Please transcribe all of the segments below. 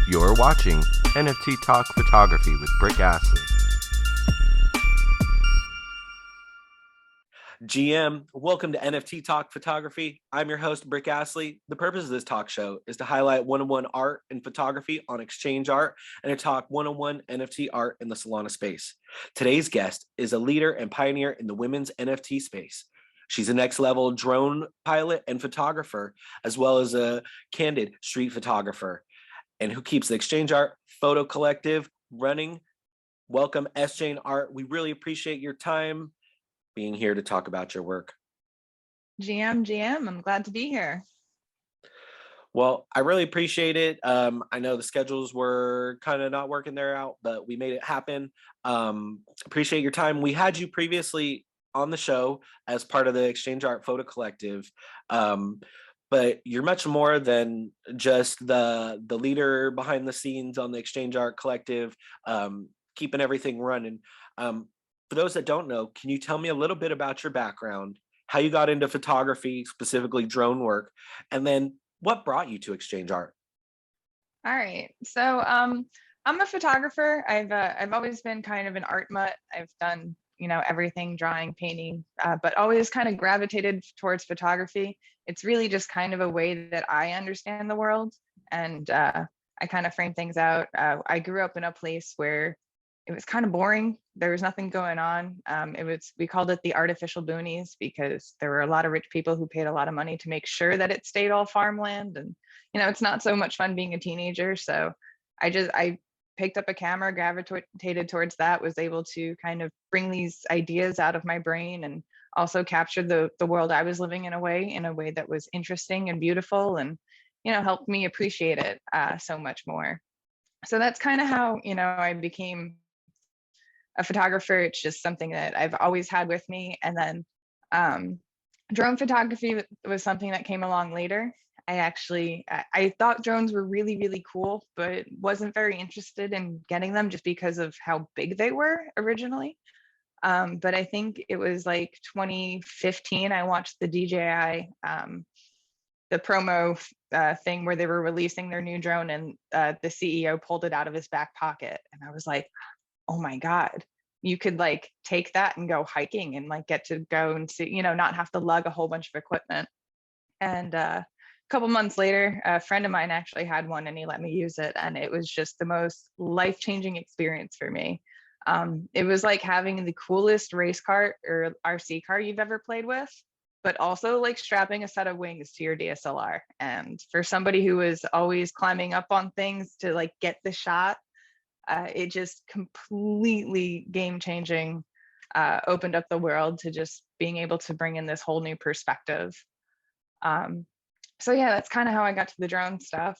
You're watching NFT Talk Photography with Brick Astley. GM, welcome to NFT Talk Photography. I'm your host, Brick Astley. The purpose of this talk show is to highlight one-on-one art and photography on Essjayne Art and to talk one-on-one NFT art in the Solana space. Today's guest is a leader and pioneer in the women's NFT space. She's a next-level drone pilot and photographer, as well as a candid street photographer, and who keeps the Essjayne Art Photo Collective running. Welcome, Essjayne Art. We really appreciate your time being here to talk about your work. GM, I'm glad to be here. Well, I really appreciate it. I know the schedules were kind of not working there out, but we made it happen. Appreciate your time. We had you previously on the show as part of the Essjayne Art Photo Collective, but you're much more than just the leader behind the scenes on the Essjayne Art Collective, keeping everything running. For those that don't know, can you tell me a little bit about your background, how you got into photography, specifically drone work, and then what brought you to Essjayne Art? All right, so I'm a photographer. I've always been kind of an art mutt. I've done everything, drawing, painting, but always kind of gravitated towards photography. It's really just kind of a way that I understand the world, and I kind of frame things out. I grew up in a place where it was kind of boring. There was nothing going on. We called it the artificial boonies because there were a lot of rich people who paid a lot of money to make sure that it stayed all farmland. And, it's not so much fun being a teenager. So I picked up a camera, gravitated towards that, was able to kind of bring these ideas out of my brain and also capture the world I was living in a way that was interesting and beautiful and, helped me appreciate it so much more. So that's kind of how, I became a photographer. It's just something that I've always had with me. And then drone photography was something that came along later. I thought drones were really, really cool, but wasn't very interested in getting them just because of how big they were originally. But I think it was like 2015, I watched the DJI, the promo thing where they were releasing their new drone, and the CEO pulled it out of his back pocket. And I was like, oh my God, you could like take that and go hiking and like get to go and see, not have to lug a whole bunch of equipment. And a couple months later, a friend of mine actually had one and he let me use it. And it was just the most life-changing experience for me. It was like having the coolest race car or RC car you've ever played with, but also like strapping a set of wings to your DSLR. And for somebody who was always climbing up on things to like get the shot, it just completely game-changing, opened up the world to just being able to bring in this whole new perspective. So yeah, that's kind of how I got to the drone stuff.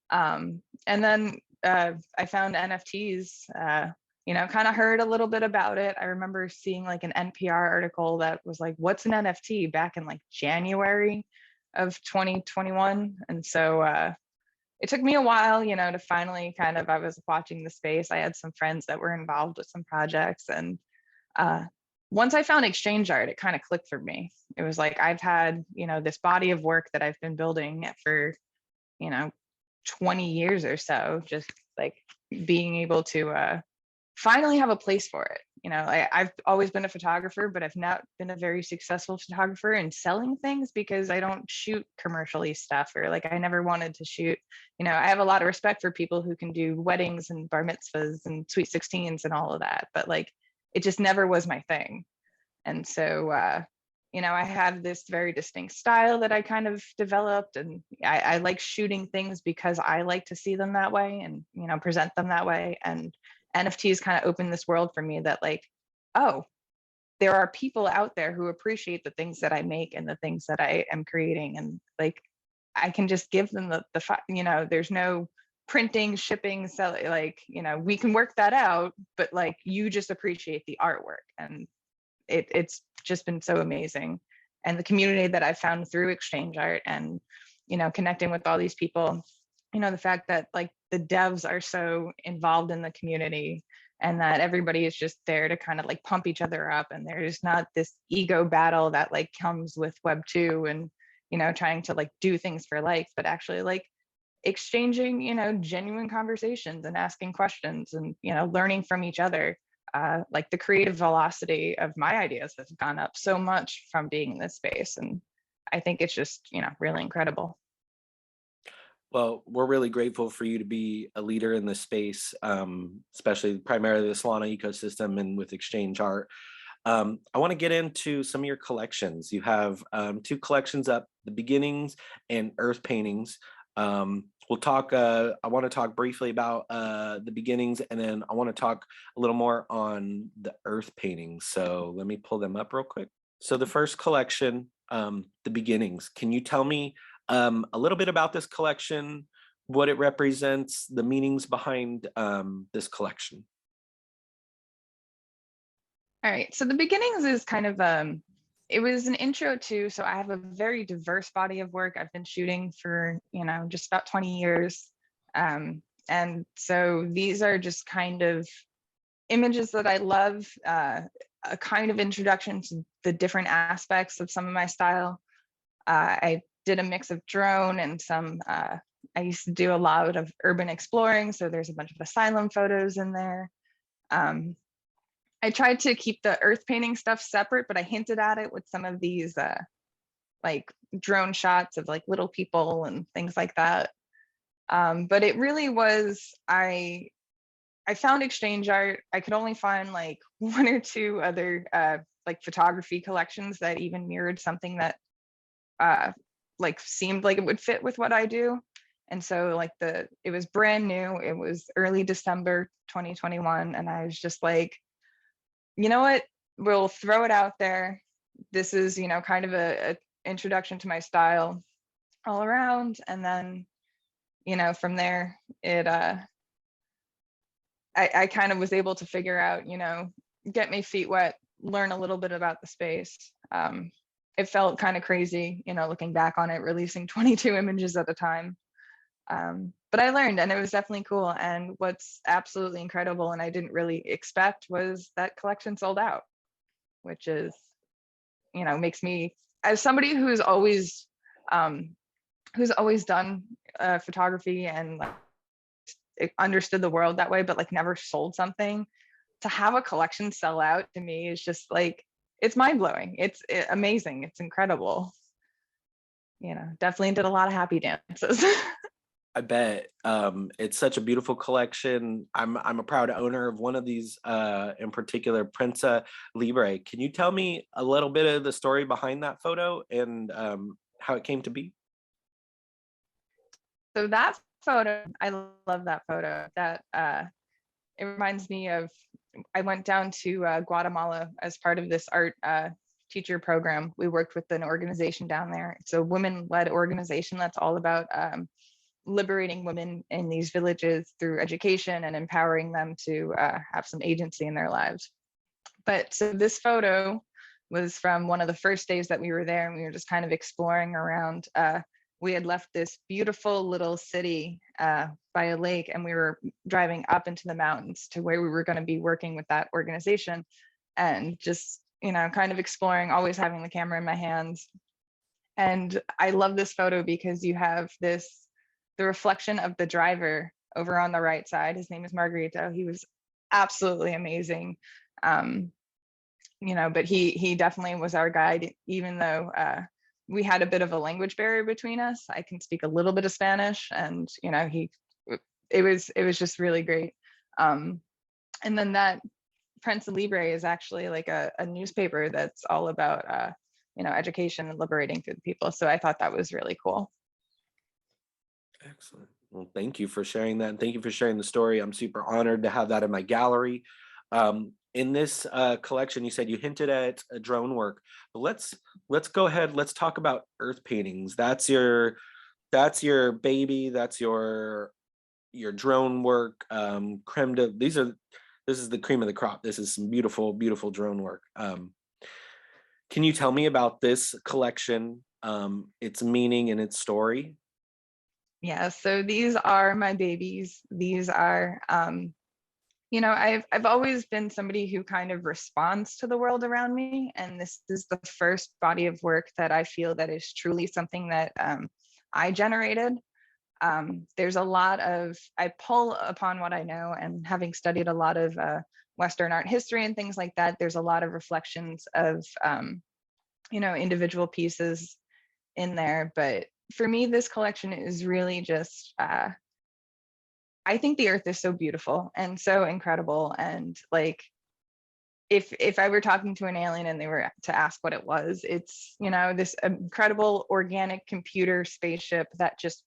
And then I found NFTs, kind of heard a little bit about it. I remember seeing like an NPR article that was like, what's an NFT, back in like January of 2021. And so it took me a while, to finally I was watching the space. I had some friends that were involved with some projects. And once I found Essjayne Art, it kind of clicked for me. It was like, I've had, this body of work that I've been building for, 20 years or so, just like being able to finally have a place for it. I've always been a photographer, but I've not been a very successful photographer in selling things because I don't shoot commercially stuff, or like I never wanted to shoot. I have a lot of respect for people who can do weddings and bar mitzvahs and sweet 16s and all of that, but like it just never was my thing. And so I have this very distinct style that I kind of developed, and I like shooting things because I like to see them that way and present them that way. And NFTs kind of opened this world for me that like, oh, there are people out there who appreciate the things that I make and the things that I am creating. And like, I can just give them there's no printing, shipping, selling, like, we can work that out, but like, you just appreciate the artwork. And it's just been so amazing. And the community that I found through Essjayne Art and, connecting with all these people, the fact that like the devs are so involved in the community and that everybody is just there to kind of like pump each other up, and there's not this ego battle that like comes with Web 2 and trying to like do things for likes, but actually like exchanging, genuine conversations and asking questions and, learning from each other. Like the creative velocity of my ideas has gone up so much from being in this space. And I think it's just, really incredible. Well, we're really grateful for you to be a leader in this space, especially primarily the Solana ecosystem and with Essjayne Art. I want to get into some of your collections. You have 2 collections up, the Beginnings and Earth Paintings. We'll talk, I want to talk briefly about the Beginnings, and then I want to talk a little more on the Earth Paintings. So let me pull them up real quick. So the first collection, the Beginnings, can you tell me a little bit about this collection, what it represents, the meanings behind this collection? All right, so the Beginnings is kind of it was an intro to, so I have a very diverse body of work. I've been shooting for just about 20 years, and so these are just kind of images that I love, a kind of introduction to the different aspects of some of my style. I did a mix of drone and some I used to do a lot of urban exploring, so there's a bunch of asylum photos in there. I tried to keep the earth painting stuff separate, but I hinted at it with some of these like drone shots of like little people and things like that. But it really was, I found Essjayne Art. I could only find like 1 or 2 other like photography collections that even mirrored something that like seemed like it would fit with what I do. And so like it was brand new. It was early December 2021, and I was just like, you know what, we'll throw it out there. This is, kind of a introduction to my style all around. And then, from there, I kind of was able to figure out, get my feet wet, learn a little bit about the space. It felt kind of crazy, looking back on it, releasing 22 images at a time. But I learned, and it was definitely cool. And what's absolutely incredible, and I didn't really expect, was that collection sold out, which is, makes me, as somebody who's always done photography and like understood the world that way, but like never sold something, to have a collection sell out to me is just like, it's mind-blowing. It's amazing. It's incredible. Definitely did a lot of happy dances. I bet. It's such a beautiful collection. I'm a proud owner of one of these in particular, Prince Libre. Can you tell me a little bit of the story behind that photo and how it came to be? So that photo, I love that photo. That it reminds me of, I went down to Guatemala as part of this art teacher program. We worked with an organization down there. It's a women-led organization that's all about liberating women in these villages through education and empowering them to have some agency in their lives. But so this photo was from one of the first days that we were there, and we were just kind of exploring around. We had left this beautiful little city by a lake, and we were driving up into the mountains to where we were going to be working with that organization, and just, kind of exploring, always having the camera in my hands. And I love this photo because you have the reflection of the driver over on the right side. His name is Margarito. He was absolutely amazing. But he definitely was our guide, even though we had a bit of a language barrier between us. I can speak a little bit of Spanish, and it was just really great. And then that Prince Libre is actually like a newspaper that's all about education and liberating through the people. So I thought that was really cool. Excellent. Well, thank you for sharing that, and thank you for sharing the story. I'm super honored to have that in my gallery. In this collection, you said you hinted at drone work, but let's go ahead. Let's talk about earth paintings. That's your baby. That's your drone work. This is the cream of the crop. This is some beautiful, beautiful drone work. Can you tell me about this collection, its meaning and its story? Yeah, so these are my babies. These are, I've always been somebody who kind of responds to the world around me, and this is the first body of work that I feel that is truly something that I generated. There's a lot of, I pull upon what I know, and having studied a lot of Western art history and things like that, there's a lot of reflections of, individual pieces in there. But for me, this collection is really just, I think the earth is so beautiful and so incredible. And like, if I were talking to an alien and they were to ask what it was, it's, this incredible organic computer spaceship that just,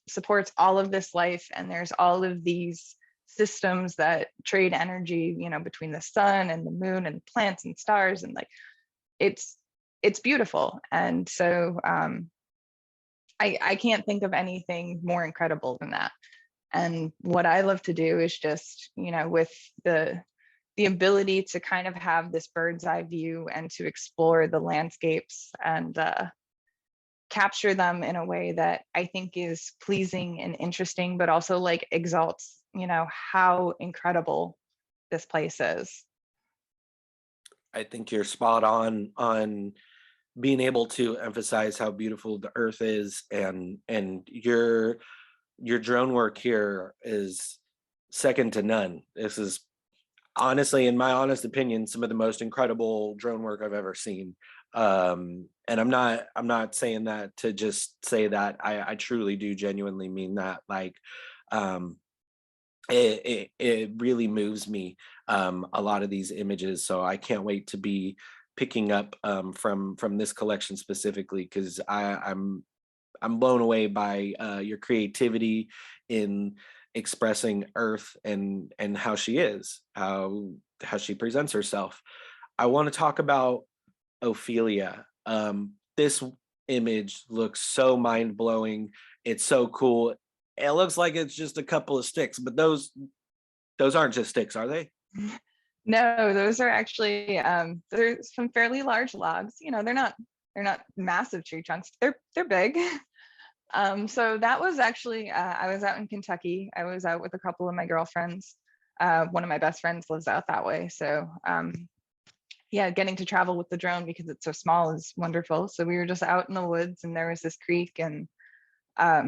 supports all of this life. And there's all of these systems that trade energy, between the sun and the moon and plants and stars. And like, it's beautiful. And so I can't think of anything more incredible than that. And what I love to do is just, with the ability to kind of have this bird's eye view and to explore the landscapes and capture them in a way that I think is pleasing and interesting, but also like exalts, how incredible this place is. I think you're spot on being able to emphasize how beautiful the earth is, and your drone work here is second to none. This is honestly, in my honest opinion, some of the most incredible drone work I've ever seen. And I'm not saying that to just say that. I truly do genuinely mean that. Like, it really moves me, a lot of these images. So I can't wait to be picking up from this collection specifically, because I'm blown away by your creativity in expressing Earth and how she is, how she presents herself. I want to talk about Ophelia. This image looks so mind-blowing. It's so cool. It looks like it's just a couple of sticks, but those aren't just sticks, are they? No, those are actually there's some fairly large logs. They're not massive tree trunks. They're big. So that was actually, I was out in Kentucky. I was out with a couple of my girlfriends. One of my best friends lives out that way. So yeah, getting to travel with the drone because it's so small is wonderful. So we were just out in the woods, and there was this creek, and I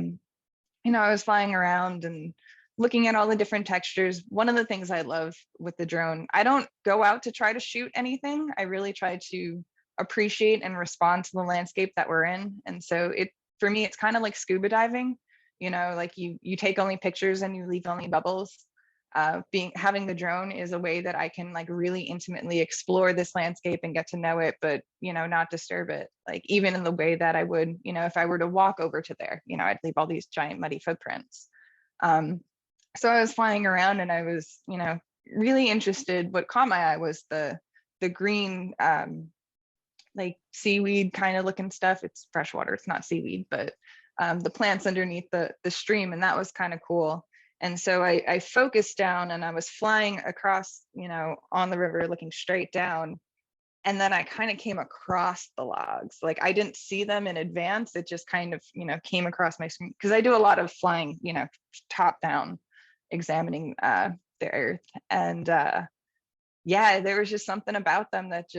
was flying around and looking at all the different textures. One of the things I love with the drone, I don't go out to try to shoot anything. I really try to appreciate and respond to the landscape that we're in. And so for me, it's kind of like scuba diving, like you take only pictures and you leave only bubbles. Having the drone is a way that I can like really intimately explore this landscape and get to know it, but not disturb it. Like even in the way that I would, if I were to walk over to there, I'd leave all these giant muddy footprints. So I was flying around, and I was, really interested. What caught my eye was the green, like seaweed kind of looking stuff. It's freshwater, it's not seaweed, but the plants underneath the stream, and that was kind of cool. And so I focused down, and I was flying across, on the river, looking straight down. And then I kind of came across the logs. Like I didn't see them in advance. It just kind of, came across my screen, because I do a lot of flying, top down, examining the earth. And yeah, there was just something about them that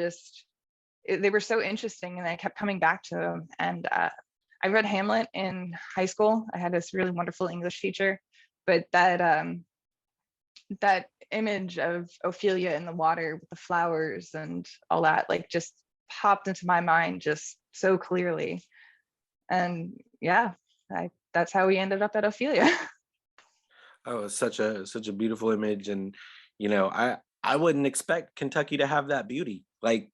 they were so interesting, and I kept coming back to them. And I read Hamlet in high school. I had this really wonderful English teacher, but that image of Ophelia in the water with the flowers and all that, like just popped into my mind just so clearly. And yeah, that's how we ended up at Ophelia. Oh, it's such a beautiful image. And I wouldn't expect Kentucky to have that beauty. Like,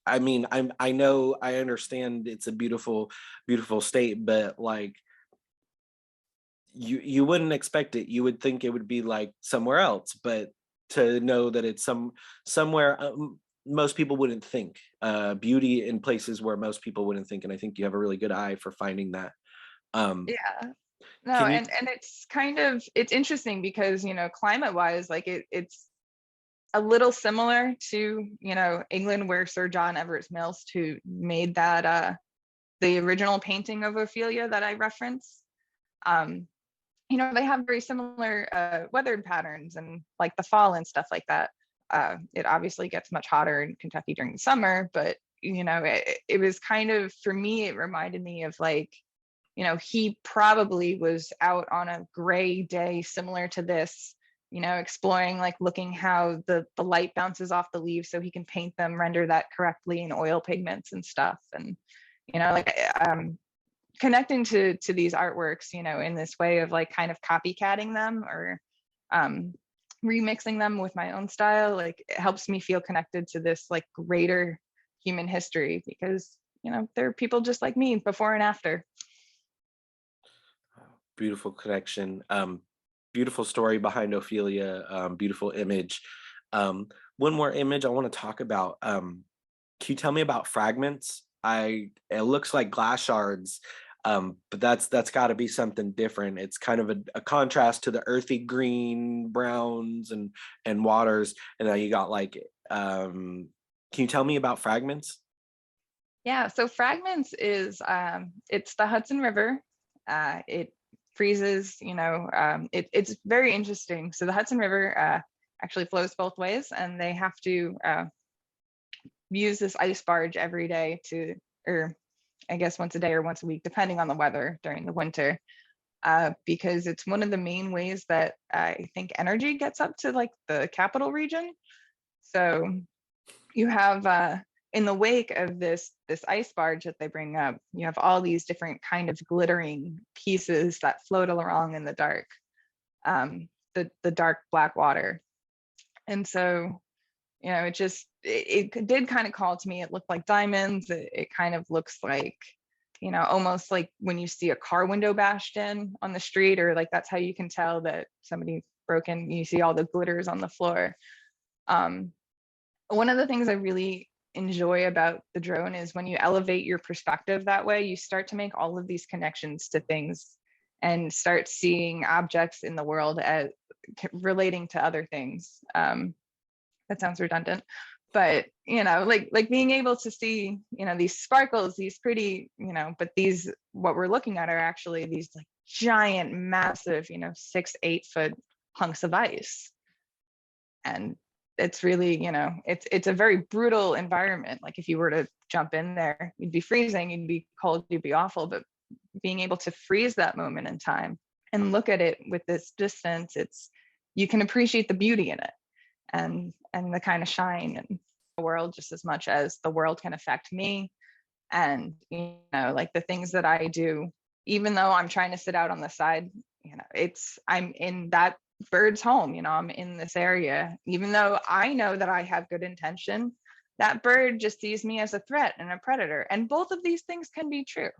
I mean, I know, I understand it's a beautiful state, but like you wouldn't expect it. You would think it would be like somewhere else, but to know that it's somewhere most people wouldn't think, beauty in places where most people wouldn't think. And I think you have a really good eye for finding that. Yeah. No, Can you? and it's interesting because, climate wise, like it's a little similar to, England, where Sir John Everett Mills, who made that the original painting of Ophelia that I reference. They have very similar weather patterns, and like the fall and stuff like that. It obviously gets much hotter in Kentucky during the summer, but it was kind of, for me, it reminded me of like he probably was out on a gray day similar to this, exploring, like looking how the light bounces off the leaves so he can paint them, render that correctly in oil pigments and stuff. And, connecting to these artworks, in this way of like kind of copycatting them or remixing them with my own style, like it helps me feel connected to this like greater human history, because, there are people just like me before and after. Beautiful connection. Beautiful story behind Ophelia. Beautiful image. One more image I want to talk about. Can you tell me about Fragments? It looks like glass shards, but that's got to be something different. It's kind of a contrast to the earthy green, browns, and waters, and then you got like. Can you tell me about Fragments? Yeah, so Fragments is it's the Hudson River. It freezes, it's very interesting. So the Hudson River actually flows both ways, and they have to use this ice barge every day or I guess once a day or once a week, depending on the weather during the winter, because it's one of the main ways that I think energy gets up to like the capital region. So you have in the wake of this ice barge that they bring up, you have all these different kind of glittering pieces that float along in the dark, the dark black water. And so, it did kind of call to me. It looked like diamonds. It kind of looks like, almost like when you see a car window bashed in on the street, or like that's how you can tell that somebody broke in. You see all the glitters on the floor. One of the things I really enjoy about the drone is when you elevate your perspective that way, you start to make all of these connections to things and start seeing objects in the world as relating to other things. That sounds redundant, but like being able to see, these sparkles, these pretty, but these, what we're looking at are actually these like giant, massive, 6-8 foot hunks of ice. And it's really, it's a very brutal environment. Like if you were to jump in there, you'd be freezing, you'd be cold, you'd be awful. But being able to freeze that moment in time and look at it with this distance, you can appreciate the beauty in it and the kind of shine in the world just as much as the world can affect me. And, like the things that I do, even though I'm trying to sit out on the side, I'm in that bird's home, I'm in this area, even though I know that I have good intention, that bird just sees me as a threat and a predator. And both of these things can be true,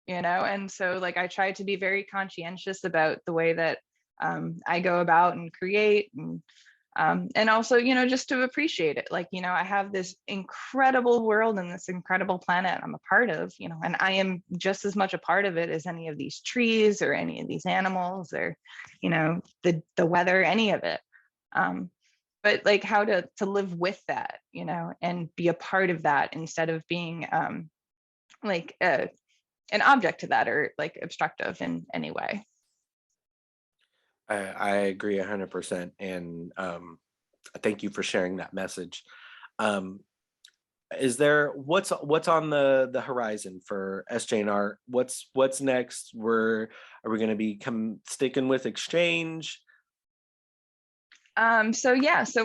and so like I try to be very conscientious about the way that I go about and create, and also, just to appreciate it. Like, I have this incredible world and this incredible planet I'm a part of, and I am just as much a part of it as any of these trees or any of these animals or, the weather, any of it. But like how to live with that, and be a part of that instead of being like an object to that or like obstructive in any way. I agree 100%, and thank you for sharing that message. Is there what's on the horizon for Essjayne Art? What's next? Are we going to be sticking with Exchange? So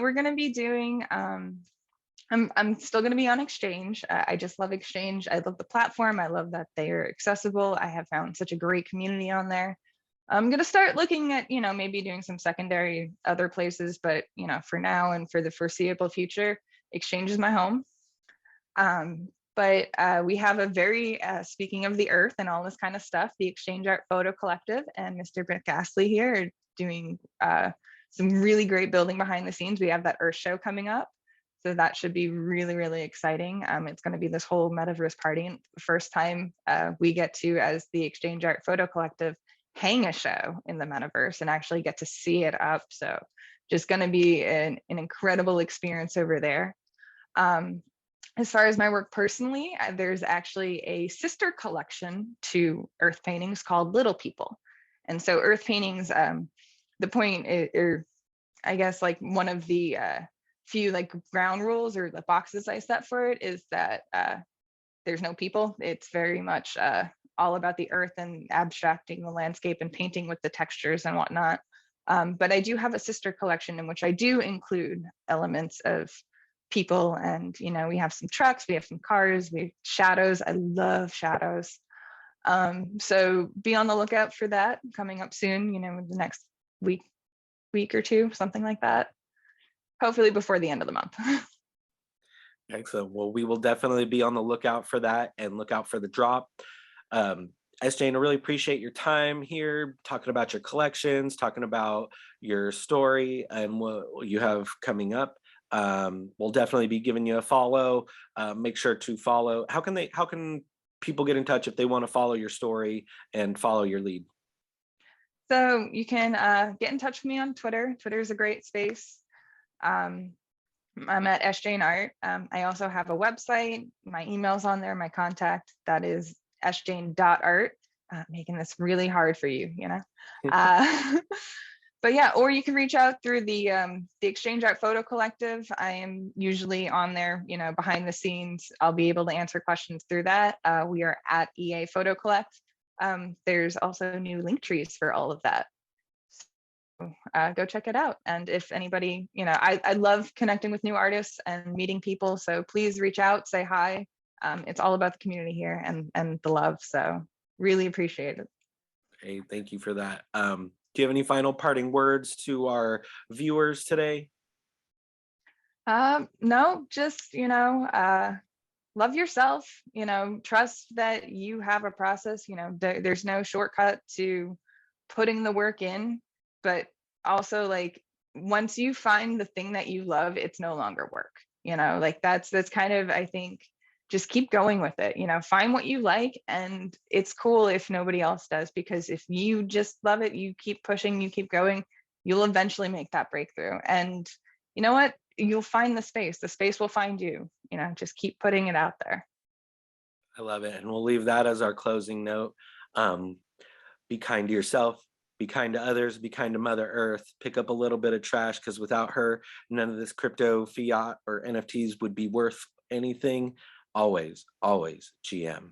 we're going to be doing. I'm still going to be on Exchange. I just love Exchange. I love the platform. I love that they are accessible. I have found such a great community on there. I'm going to start looking at, maybe doing some secondary other places, but, for now and for the foreseeable future, Exchange is my home. But we have a very, speaking of the earth and all this kind of stuff, the Exchange Art Photo Collective and Mr. Britt Gasly here are doing some really great building behind the scenes. We have that Earth show coming up. So that should be really, really exciting. It's going to be this whole metaverse party. And the first time we get to, as the Exchange Art Photo Collective, hang a show in the metaverse and actually get to see it up. So just going to be an incredible experience over there. As far as my work personally, there's actually a sister collection to earth paintings called Little People. And so earth paintings, the point is, or I guess like one of the few like ground rules or the boxes I set for it is that there's no people. It's very much all about the earth and abstracting the landscape and painting with the textures and whatnot. But I do have a sister collection in which I do include elements of people, and we have some trucks, we have some cars, we have shadows. I love shadows. So be on the lookout for that coming up soon, the next week or two, something like that. Hopefully before the end of the month. Excellent. Well, we will definitely be on the lookout for that and look out for the drop. Essjayne, I really appreciate your time here, talking about your collections, talking about your story and what you have coming up. We'll definitely be giving you a follow. Make sure to follow. How can people get in touch if they want to follow your story and follow your lead? So you can get in touch with me on Twitter. Twitter is a great space. I'm at Essjayne Art. I also have a website. My email's on there, my contact. That is essjayne.art. Making this really hard for you, But yeah, or you can reach out through the Exchange Art Photo Collective. I am usually on there, behind the scenes. I'll be able to answer questions through that. We are at EA Photo Collect. There's also new link trees for all of that. So, go check it out. And if anybody, I love connecting with new artists and meeting people. So please reach out, say hi. It's all about the community here and the love. So really appreciate it. Hey, thank you for that. Do you have any final parting words to our viewers today? No, just, love yourself, trust that you have a process, there's no shortcut to putting the work in, but also like once you find the thing that you love, it's no longer work, like that's kind of, I think, just keep going with it, find what you like. And it's cool if nobody else does, because if you just love it, you keep pushing, you keep going, you'll eventually make that breakthrough. And you know what? You'll find the space will find you, just keep putting it out there. I love it. And we'll leave that as our closing note. Be kind to yourself, be kind to others, be kind to Mother Earth, pick up a little bit of trash, because without her, none of this crypto, fiat, or NFTs would be worth anything. Always, always GM.